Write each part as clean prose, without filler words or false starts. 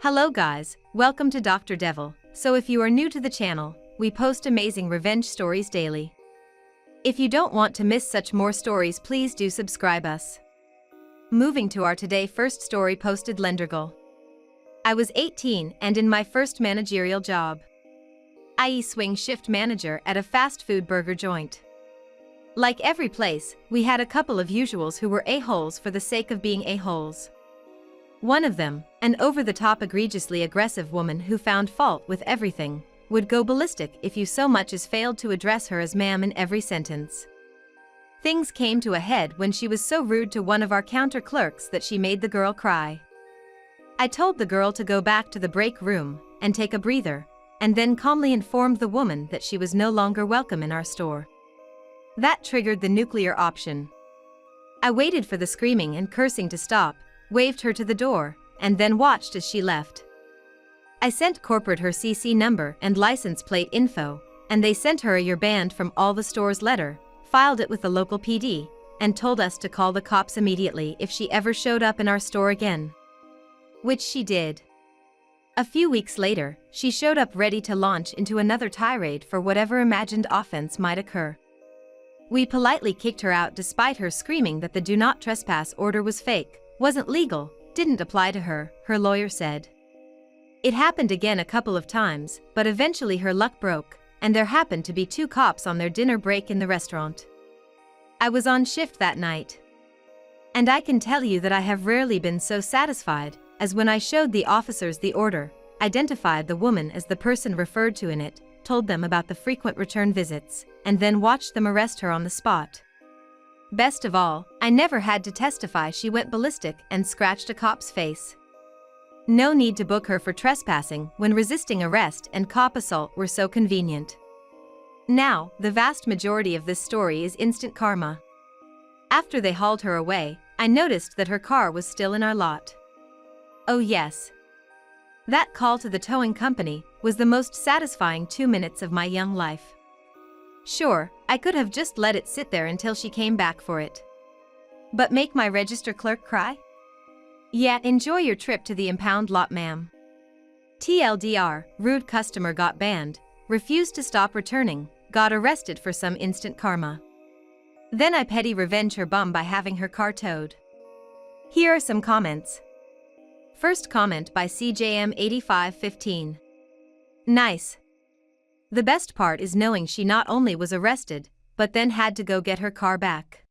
Hello guys, welcome to Dr. Devil. So if you are new to the channel, we post amazing revenge stories daily. If you don't want to miss such more stories, please do subscribe us. Moving to our today first story posted Lendergal. I was 18 and in my first managerial job, i.e. swing shift manager at a fast food burger joint. Like every place, we had a couple of usuals who were a-holes for the sake of being a-holes. One of them, an over-the-top egregiously aggressive woman who found fault with everything, would go ballistic if you so much as failed to address her as ma'am in every sentence. Things came to a head when she was so rude to one of our counter clerks that she made the girl cry. I told the girl to go back to the break room and take a breather, and then calmly informed the woman that she was no longer welcome in our store. That triggered the nuclear option. I waited for the screaming and cursing to stop, waved her to the door, and then watched as she left. I sent corporate her CC number and license plate info, and they sent her a "you're banned from all the stores" letter, filed it with the local PD, and told us to call the cops immediately if she ever showed up in our store again. Which she did. A few weeks later, she showed up ready to launch into another tirade for whatever imagined offense might occur. We politely kicked her out despite her screaming that the do not trespass order was fake, wasn't legal, didn't apply to her, her lawyer said. It happened again a couple of times, but eventually her luck broke, and there happened to be two cops on their dinner break in the restaurant. I was on shift that night. And I can tell you that I have rarely been so satisfied as when I showed the officers the order, identified the woman as the person referred to in it, told them about the frequent return visits, and then watched them arrest her on the spot. Best of all, I never had to testify she went ballistic and scratched a cop's face. No need to book her for trespassing when resisting arrest and cop assault were so convenient. Now, the vast majority of this story is instant karma. After they hauled her away, I noticed that her car was still in our lot. Oh yes. That call to the towing company was the most satisfying 2 minutes of my young life. Sure, I could have just let it sit there until she came back for it. But make my register clerk cry? Yeah, enjoy your trip to the impound lot, ma'am. TLDR, rude customer got banned, refused to stop returning, got arrested for some instant karma. Then I petty revenge her bum by having her car towed. Here are some comments. First comment by CJM8515. Nice. The best part is knowing she not only was arrested, but then had to go get her car back.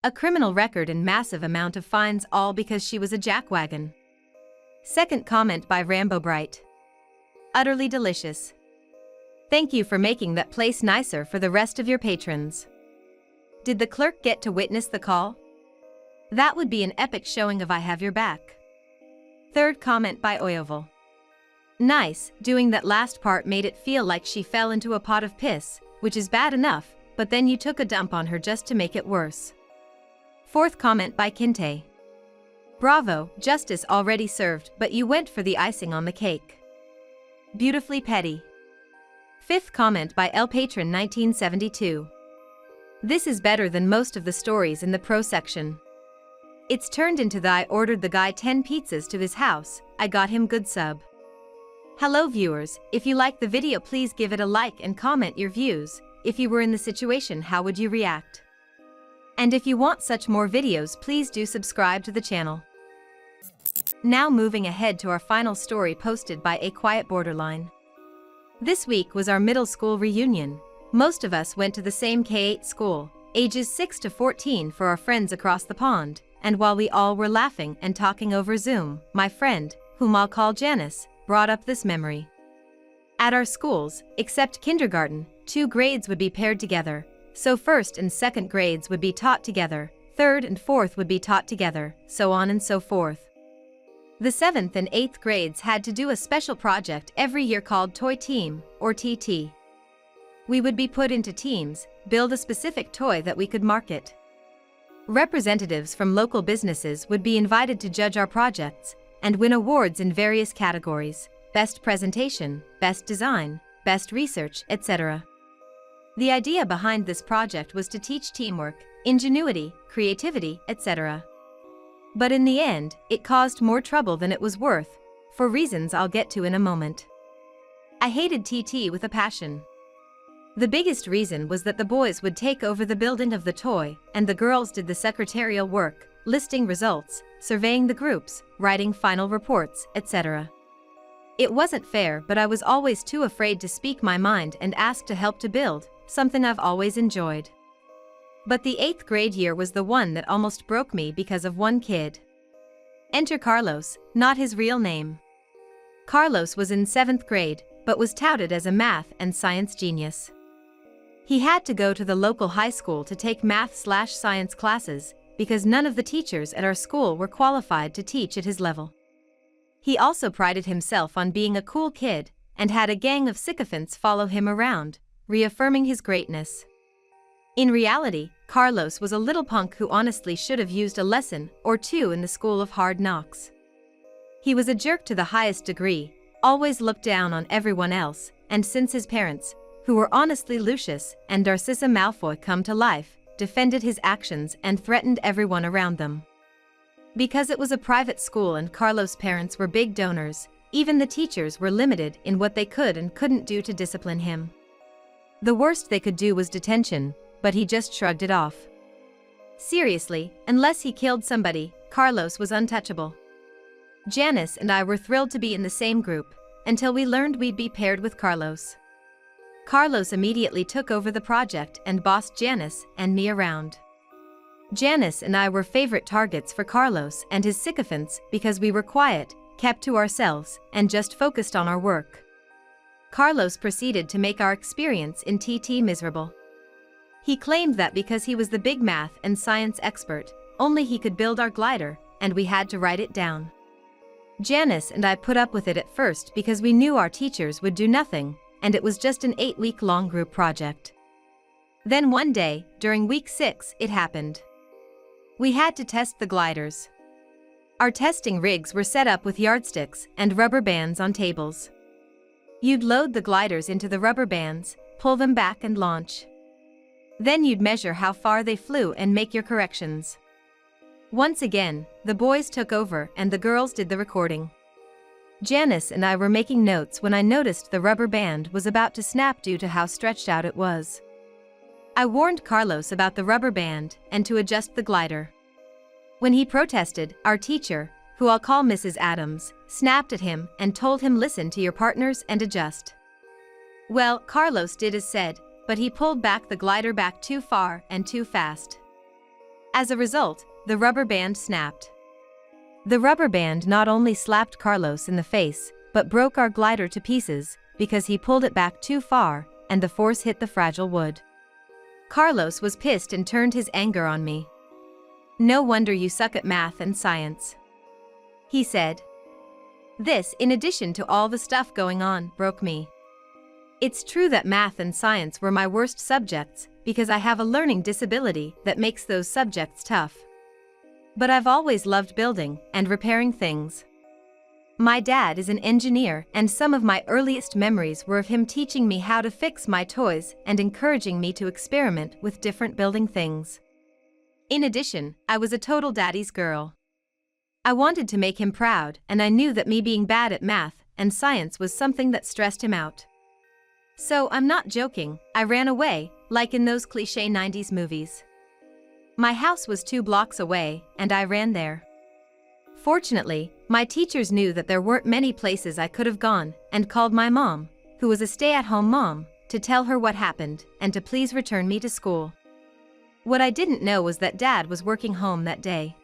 A criminal record and massive amount of fines, all because she was a jackwagon. Second comment by Rambo Bright. Utterly delicious. Thank you for making that place nicer for the rest of your patrons. Did the clerk get to witness the call? That would be an epic showing of I have your back. Third comment by Oyoval. Nice, doing that last part made it feel like she fell into a pot of piss, which is bad enough, but then you took a dump on her just to make it worse. Fourth comment by Kinte. Bravo, justice already served, but you went for the icing on the cake. Beautifully petty. Fifth comment by El Patron 1972. This is better than most of the stories in the pro section. It's turned into the I ordered the guy 10 pizzas to his house, I got him good sub. Hello viewers, if you like the video please give it a like and comment your views. If you were in the situation, how would you react? And if you want such more videos, please do subscribe to the channel. Now moving ahead to our final story posted by A Quiet Borderline. This week was our middle school reunion. Most of us went to the same K-8 school, ages 6 to 14 for our friends across the pond, and while we all were laughing and talking over Zoom, my friend, whom I'll call Janice, brought up this memory. At our schools, except kindergarten, 2 grades would be paired together, so first and second grades would be taught together, third and fourth would be taught together, so on and so forth. The 7th and 8th grades had to do a special project every year called Toy Team, or TT. We would be put into teams, build a specific toy that we could market. Representatives from local businesses would be invited to judge our projects, and win awards in various categories: best presentation, best design, best research, etc. The idea behind this project was to teach teamwork, ingenuity, creativity, etc. But in the end, it caused more trouble than it was worth. for reasons I'll get to in a moment. I hated TT with a passion. The biggest reason was that the boys would take over the building of the toy, and the girls did the secretarial work, listing results, surveying the groups, writing final reports, etc. It wasn't fair, but I was always too afraid to speak my mind and ask to help to build, something I've always enjoyed. But the 8th grade year was the one that almost broke me because of one kid. Enter Carlos, not his real name. Carlos was in 7th grade, but was touted as a math and science genius. He had to go to the local high school to take math/science classes, because none of the teachers at our school were qualified to teach at his level. He also prided himself on being a cool kid, and had a gang of sycophants follow him around, reaffirming his greatness. In reality, Carlos was a little punk who honestly should have used a lesson or two in the school of hard knocks. He was a jerk to the highest degree, always looked down on everyone else, and since his parents, who were honestly Lucius and Narcissa Malfoy come to life, defended his actions and threatened everyone around them. Because it was a private school and Carlos' parents were big donors, even the teachers were limited in what they could and couldn't do to discipline him. The worst they could do was detention, but he just shrugged it off. Seriously, unless he killed somebody, Carlos was untouchable. Janice and I were thrilled to be in the same group, until we learned we'd be paired with Carlos. Carlos immediately took over the project and bossed Janice and me around. Janice and I were favorite targets for Carlos and his sycophants because we were quiet, kept to ourselves, and just focused on our work. Carlos proceeded to make our experience in TT miserable. He claimed that because he was the big math and science expert, only he could build our glider, and we had to write it down. Janice and I put up with it at first because we knew our teachers would do nothing, and it was just an 8-week-long group project. Then one day, during week 6, it happened. We had to test the gliders. Our testing rigs were set up with yardsticks and rubber bands on tables. You'd load the gliders into the rubber bands, pull them back and launch. Then you'd measure how far they flew and make your corrections. Once again, the boys took over and the girls did the recording. Janice and I were making notes when I noticed the rubber band was about to snap due to how stretched out it was. I warned Carlos about the rubber band and to adjust the glider. When he protested, our teacher, who I'll call Mrs. Adams, snapped at him and told him listen to your partners and adjust. Well, Carlos did as said, but he pulled back the glider back too far and too fast. As a result, the rubber band snapped. The rubber band not only slapped Carlos in the face, but broke our glider to pieces because he pulled it back too far and the force hit the fragile wood. Carlos was pissed and turned his anger on me. No wonder you suck at math and science, he said. This, in addition to all the stuff going on, broke me. It's true that math and science were my worst subjects because I have a learning disability that makes those subjects tough. But I've always loved building and repairing things. My dad is an engineer, and some of my earliest memories were of him teaching me how to fix my toys and encouraging me to experiment with different building things. In addition, I was a total daddy's girl. I wanted to make him proud, and I knew that me being bad at math and science was something that stressed him out. So, I'm not joking, I ran away, like in those cliché 90s movies. My house was 2 blocks away, and I ran there. Fortunately, my teachers knew that there weren't many places I could have gone, and called my mom, who was a stay-at-home mom, to tell her what happened and to please return me to school. What I didn't know was that Dad was working home that day.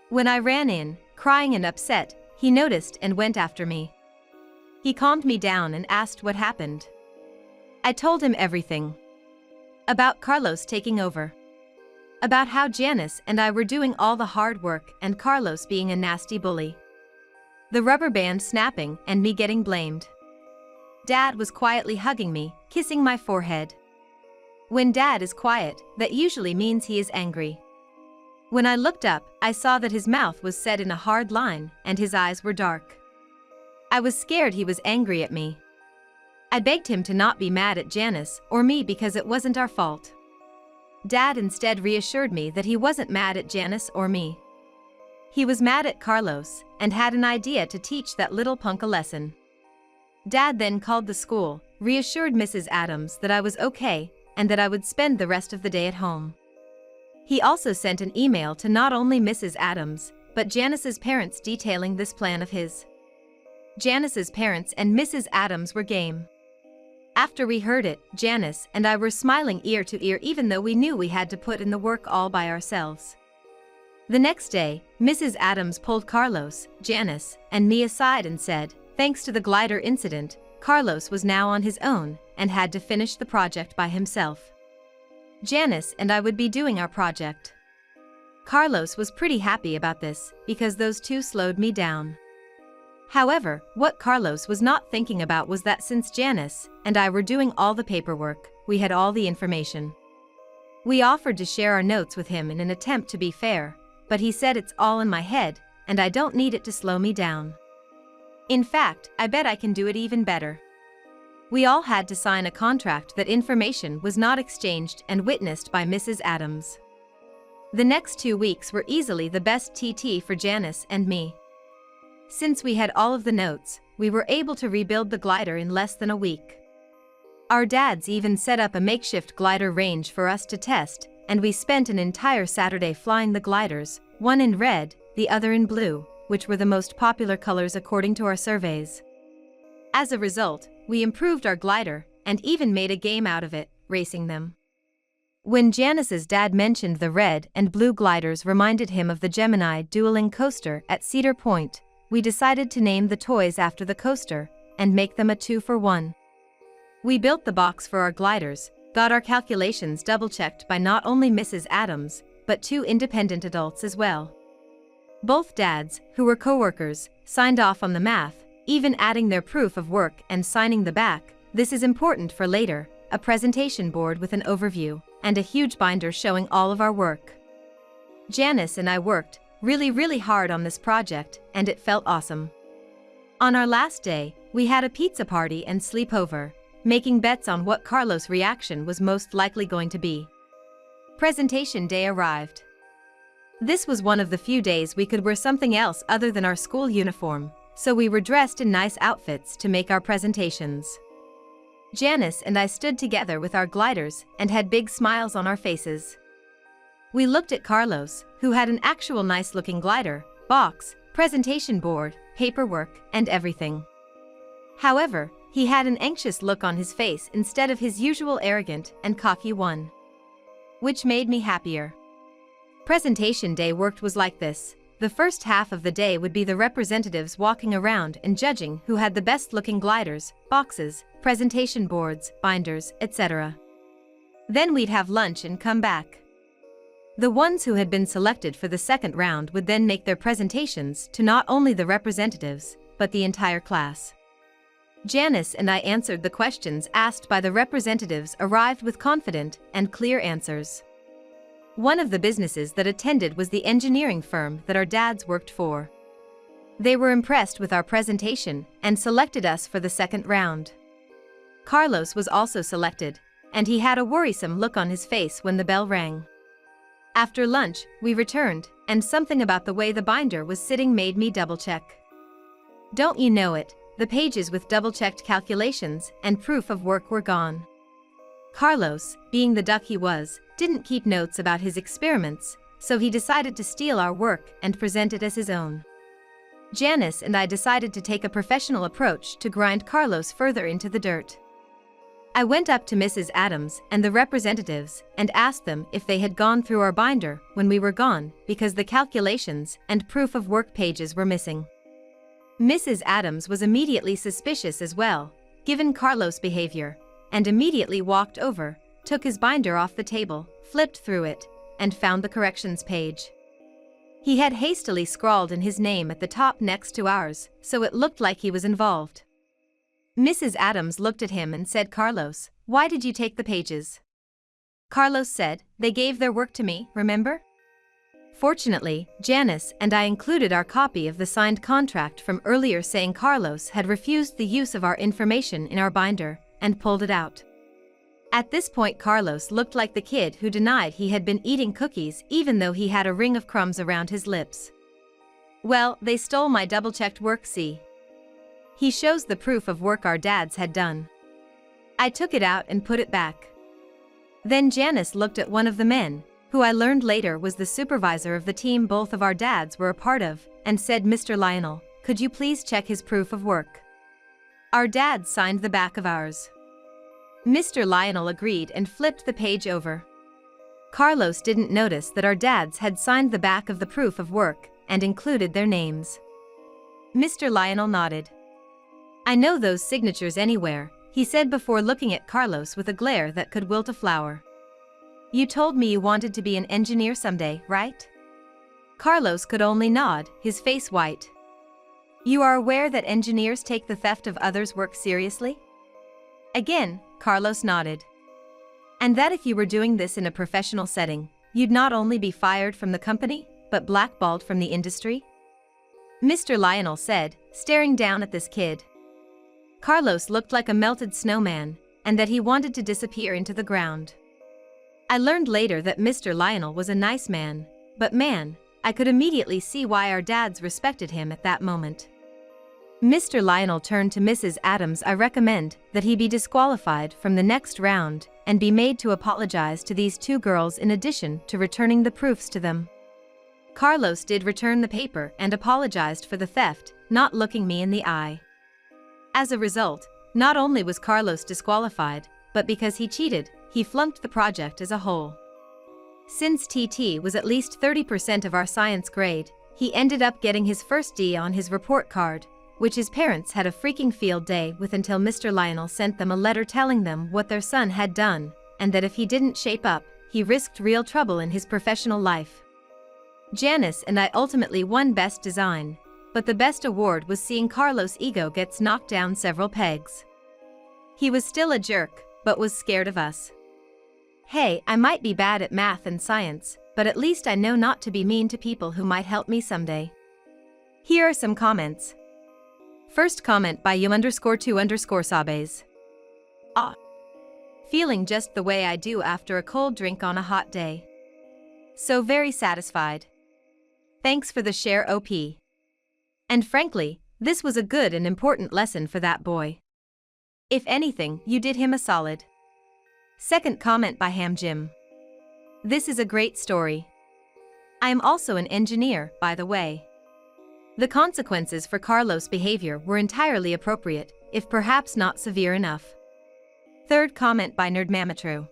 When I ran in, crying and upset, he noticed and went after me. He calmed me down and asked what happened. I told him everything. About Carlos taking over. About how Janice and I were doing all the hard work and Carlos being a nasty bully. The rubber band snapping and me getting blamed. Dad was quietly hugging me, kissing my forehead. When Dad is quiet, that usually means he is angry. When I looked up, I saw that his mouth was set in a hard line and his eyes were dark. I was scared he was angry at me. I begged him to not be mad at Janice or me because it wasn't our fault. Dad instead reassured me that he wasn't mad at Janice or me. He was mad at Carlos and had an idea to teach that little punk a lesson. Dad then called the school, reassured Mrs. Adams that I was okay and that I would spend the rest of the day at home. He also sent an email to not only Mrs. Adams, but Janice's parents detailing this plan of his. Janice's parents and Mrs. Adams were game. After we heard it, Janice and I were smiling ear to ear even though we knew we had to put in the work all by ourselves. The next day, Mrs. Adams pulled Carlos, Janice, and me aside and said, thanks to the glider incident, Carlos was now on his own and had to finish the project by himself. Janice and I would be doing our project. Carlos was pretty happy about this because those two slowed me down. However, what Carlos was not thinking about was that since Janice and I were doing all the paperwork, we had all the information. We offered to share our notes with him in an attempt to be fair, but he said it's all in my head and I don't need it to slow me down. In fact, I bet I can do it even better. We all had to sign a contract that information was not exchanged and witnessed by Mrs. Adams. The next 2 weeks were easily the best TT for Janice and me. Since we had all of the notes, we were able to rebuild the glider in less than a week. Our dads even set up a makeshift glider range for us to test, and we spent an entire Saturday flying the gliders, one in red, the other in blue, which were the most popular colors according to our surveys. As a result, we improved our glider and even made a game out of it, racing them. When Janice's dad mentioned the red and blue gliders reminded him of the Gemini dueling coaster at Cedar Point, we decided to name the toys after the coaster and make them a 2-for-1. We built the box for our gliders, got our calculations double-checked by not only Mrs. Adams, but 2 independent adults as well. Both dads, who were co-workers, signed off on the math, even adding their proof of work and signing the back. This is important for later, a presentation board with an overview, and a huge binder showing all of our work. Janice and I worked really hard on this project, and it felt awesome. On our last day, we had a pizza party and sleepover, making bets on what Carlos' reaction was most likely going to be. Presentation day arrived. This was one of the few days we could wear something else other than our school uniform, so we were dressed in nice outfits to make our presentations. Janice and I stood together with our gliders and had big smiles on our faces. We looked at Carlos, who had an actual nice-looking glider, box, presentation board, paperwork, and everything. However, he had an anxious look on his face instead of his usual arrogant and cocky one. Which made me happier. Presentation day worked was like this. The first half of the day would be the representatives walking around and judging who had the best-looking gliders, boxes, presentation boards, binders, etc. Then we'd have lunch and come back. The ones who had been selected for the second round would then make their presentations to not only the representatives, but the entire class. Janice and I answered the questions asked by the representatives, arrived with confident and clear answers. One of the businesses that attended was the engineering firm that our dads worked for. They were impressed with our presentation and selected us for the second round. Carlos was also selected, and he had a worrisome look on his face when the bell rang. After lunch, we returned, and something about the way the binder was sitting made me double-check. Don't you know it, the pages with double-checked calculations and proof of work were gone. Carlos, being the duck he was, didn't keep notes about his experiments, so he decided to steal our work and present it as his own. Janice and I decided to take a professional approach to grind Carlos further into the dirt. I went up to Mrs. Adams and the representatives and asked them if they had gone through our binder when we were gone because the calculations and proof of work pages were missing. Mrs. Adams was immediately suspicious as well, given Carlos' behavior, and immediately walked over, took his binder off the table, flipped through it, and found the corrections page. He had hastily scrawled in his name at the top next to ours, so it looked like he was involved. Mrs. Adams looked at him and said, "Carlos, why did you take the pages?" Carlos said, "They gave their work to me, remember?" Fortunately, Janice and I included our copy of the signed contract from earlier saying Carlos had refused the use of our information in our binder and pulled it out. At this point, Carlos looked like the kid who denied he had been eating cookies even though he had a ring of crumbs around his lips. Well, they stole my double-checked work, see? He shows the proof of work our dads had done. I took it out and put it back. Then Janice looked at one of the men, who I learned later was the supervisor of the team both of our dads were a part of, and said, "Mr. Lionel, could you please check his proof of work?" Our dads signed the back of ours. Mr. Lionel agreed and flipped the page over. Carlos didn't notice that our dads had signed the back of the proof of work and included their names. Mr. Lionel nodded. "I know those signatures anywhere," he said before looking at Carlos with a glare that could wilt a flower. "You told me you wanted to be an engineer someday, right?" Carlos could only nod, his face white. "You are aware that engineers take the theft of others' work seriously?" Again, Carlos nodded. "And that if you were doing this in a professional setting, you'd not only be fired from the company, but blackballed from the industry?" Mr. Lionel said, staring down at this kid. Carlos looked like a melted snowman, and that he wanted to disappear into the ground. I learned later that Mr. Lionel was a nice man, but man, I could immediately see why our dads respected him at that moment. Mr. Lionel turned to Mrs. Adams. "I recommend that he be disqualified from the next round and be made to apologize to these two girls in addition to returning the proofs to them." Carlos did return the paper and apologized for the theft, not looking me in the eye. As a result, not only was Carlos disqualified, but because he cheated, he flunked the project as a whole. Since TT was at least 30% of our science grade, he ended up getting his first D on his report card, which his parents had a freaking field day with until Mr. Lionel sent them a letter telling them what their son had done, and that if he didn't shape up, he risked real trouble in his professional life. Janice and I ultimately won Best Design, but the best award was seeing Carlos' ego gets knocked down several pegs. He was still a jerk, but was scared of us. Hey, I might be bad at math and science, but at least I know not to be mean to people who might help me someday. Here are some comments. First comment by you_2_sabes. Ah. Feeling just the way I do after a cold drink on a hot day. So very satisfied. Thanks for the share, OP. And frankly, this was a good and important lesson for that boy. If anything, you did him a solid. Second comment by Ham Jim. This is a great story. I am also an engineer, by the way. The consequences for Carlos' behavior were entirely appropriate, if perhaps not severe enough. Third comment by Nerdmamatru.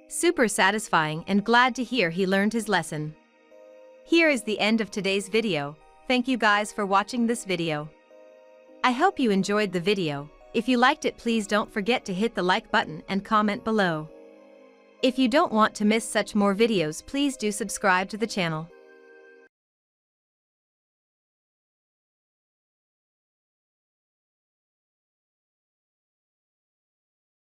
Super satisfying and glad to hear he learned his lesson. Here is the end of today's video. Thank you guys for watching this video. I hope you enjoyed the video. If you liked it, please don't forget to hit the like button and comment below. If you don't want to miss such more videos, please do subscribe to the channel.